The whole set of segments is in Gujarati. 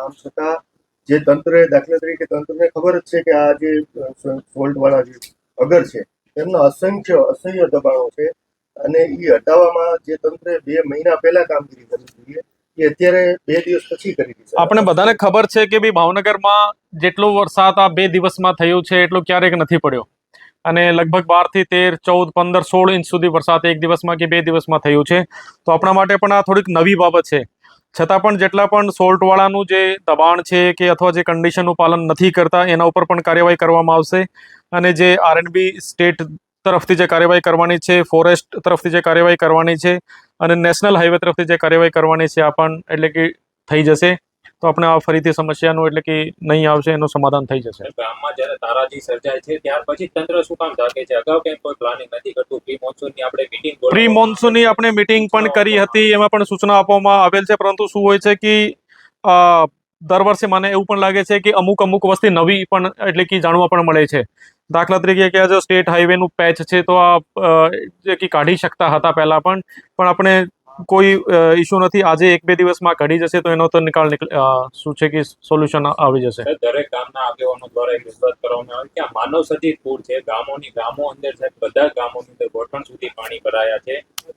આમ છતાં જે તંત્રએ દાખલા તરીકે તંત્રને ખબર જ છે કે આ જે સોલ્ટવાળા જે અગર છે તેમના અસહ્ય દબાણો છે અને એ હટાવવામાં જે તંત્રે 2 મહિના પહેલા કામગીરી કરવી જોઈએ એ અત્યારે 2 દિવસ પછી કરી છે. આપણે બધાને ખબર છે કે ભાઈ ભાવનગરમાં જેટલો વરસાદ આ 2 દિવસમાં થયો છે એટલો ક્યારેક નથી પડ્યો અને લગભગ 12 થી 13, 14, 15, 16 ઇંચ સુધી વરસાદ એક દિવસમાં કે 2 દિવસમાં થયું છે. તો આપણા માટે પણ આ થોડીક નવી બાબત છે. છતાં પણ જેટલા પણ સોલ્ટવાળાનું જે દબાણ છે કે અથવા જે કન્ડિશનનું પાલન નથી કરતા એના ઉપર પણ કાર્યવાહી કરવામાં આવશે અને જે આરએનબી સ્ટેટ તરફથી જે કાર્યવાહી કરવાની છે, ફોરેસ્ટ તરફથી જે કાર્યવાહી કરવાની છે અને નેશનલ હાઈવે તરફથી જે કાર્યવાહી કરવાની છે આ પણ એટલે કે થઈ જશે. તો આપણે આ ફરીથી સમસ્યાનું એટલે કે નહીં આવશે, એનું સમાધાન થઈ જશે. ગામમાં જ્યારે તારાજી સર્જાય છે ત્યાર પછી તંત્ર શું કામ જાગે છે? અગાઉ કેમ કોઈ પ્લાનિંગ નથી કરતું? પ્રી મોન્સૂનની આપણે મીટિંગ પણ કરી હતી, એમાં પણ સૂચના આપવામાં આવેલ છે, પરંતુ શું હોય છે કે દર વર્ષે મને એવું પણ લાગે છે કે અમુક વસ્તુ નવી પણ એટલે કે જાણવા પણ મળે છે. દાખલા તરીકે કે આ જો સ્ટેટ હાઈવેનું પેચ છે તો આ જે કે કાઢી શકતા હતા પહેલા પણ આપણે કોઈ ઇશ્યુ નથી. આજે 1-2 દિવસમાં કાઢી જશે તો એનો તો નિકાલ શું છે કે સોલ્યુશન આવી જશે. દરેક ગામના આગેવાનો દ્વારા એક રજૂઆત કરવામાં આવી કે આ માનવ સર્જિત પૂર છે. ગામો અંદર બધા ગામોની અંદર ઘોટણ સુધી પાણી ભરાયા છે.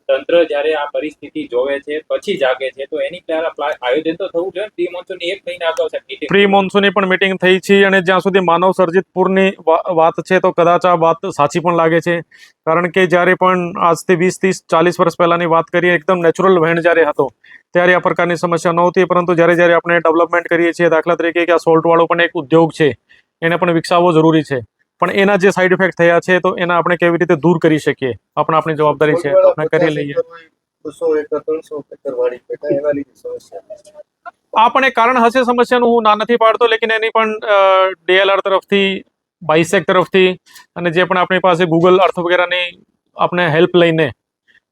તંત્ર જ્યારે આ પરિસ્થિતિ જોવે છે પછી જાગે છે તો એની પહેલા આયોજન તો થવું જોઈએ. પ્રી મોન્સૂનની 1 મહિના અગાઉ પ્રી મોન્સૂનની પણ મીટિંગ થઈ છે અને જ્યાં સુધી માનવ સર્જિત પૂરની વાત છે તો કદાચ આ વાત સાચી પણ લાગે છે. કારણ કે જ્યારે પણ આજથી 20-30-40 વર્ષ પહેલાની વાત કરીએ, એકદમ નેચરલ વહેણ જ્યારે હતો ત્યારે આ પ્રકારની સમસ્યા નહોતી, પરંતુ જ્યારે આપણે ડેવલપમેન્ટ કરીએ છીએ, દાખલા તરીકે કે આ સોલ્ટવાળો પણ એક ઉદ્યોગ છે, એને પણ વિકસાવવો જરૂરી છે, પણ એના જે સાઈડ ઇફેક્ટ થયા છે તો એના આપણે કેવી રીતે દૂર કરી શકીએ, આપણી જવાબદારી છે, આપણે કરી લઈએ. 200 એકર 300 એકર વાળી પેટા એના લીધે સમસ્યા આ પણ એક કારણ હશે સમસ્યાનું, હું ના નથી પાડતો, લેકિન એની પણ DLR તરફથી, બાયસેક તરફથી અને જે પણ આપણી પાસે ગૂગલ અર્થ વગેરેની આપણે હેલ્પ લઈને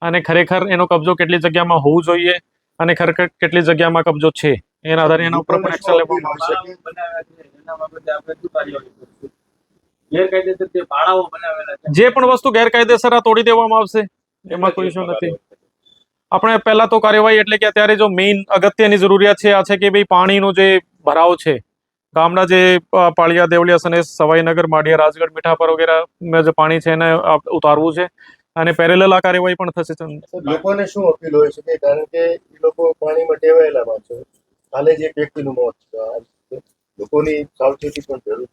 અને ખરેખર એનો કબજો કેટલી જગ્યામાં હોવું જોઈએ અને ખરેખર કેટલી જગ્યામાં કબજો છે એના આધારે એના ઉપર પણ એક્શન લેવામાં આવશે. જે પણ વસ્તુ ગેરકાયદેસર આ તોડી દેવામાં આવશે, એમાં કોઈ ઇશ્યુ નથી. આપણે પહેલા તો કાર્યવાહી એટલે કે અત્યારે જો મેઇન અગત્યની જરૂરિયાત છે આ છે કે ભાઈ પાણીનો જે ભરાવ છે, ગામના જે પાળિયા, દેવળિયા, સનેસ, સવાઈનગર, માળિયા, રાજગઢ, મીઠાપર વગેરે જે પાણી છે એને ઉતારવું છે અને પેરેલલ આ કાર્યવાહી પણ થશે. લોકોને શું અપીલ હોય છે કે કારણ કે એ લોકો પાણીમાં ટેવાયેલા છે, હાલે જ એક વ્યક્તિનું મોત છે, લોકોની સાવચેતી પણ જરૂરી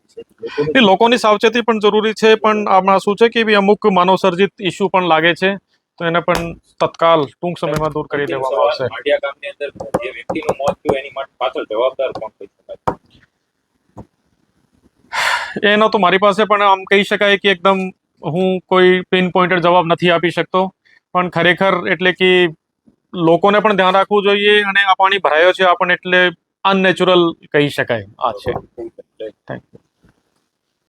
છે. લોકોની સાવચેતી પણ જરૂરી છે, પણ આમાં શું છે કે અમુક માનવ સર્જિત ઇસ્યુ પણ લાગે છે તો એને પણ તત્કાલ ટૂંક સમયમાં દૂર કરી દેવામાં આવશે. માળિયા ગામની અંદર જે વ્યક્તિનું મોત થયું એની માટે પાછળ જવાબદાર કોણ થઈ શકાય? એનો તો મારી પાસે પણ આમ કહી શકાય કે એકદમ હું કોઈ પિન પોઈન્ટેડ જવાબ નથી આપી શકતો, પણ ખરેખર એટલે કે લોકોને પણ ધ્યાન રાખવું જોઈએ અને આ પાણી ભરાયો છે આ પણ એટલે અનનેચરલ કહી શકાય આ છે. Thank you.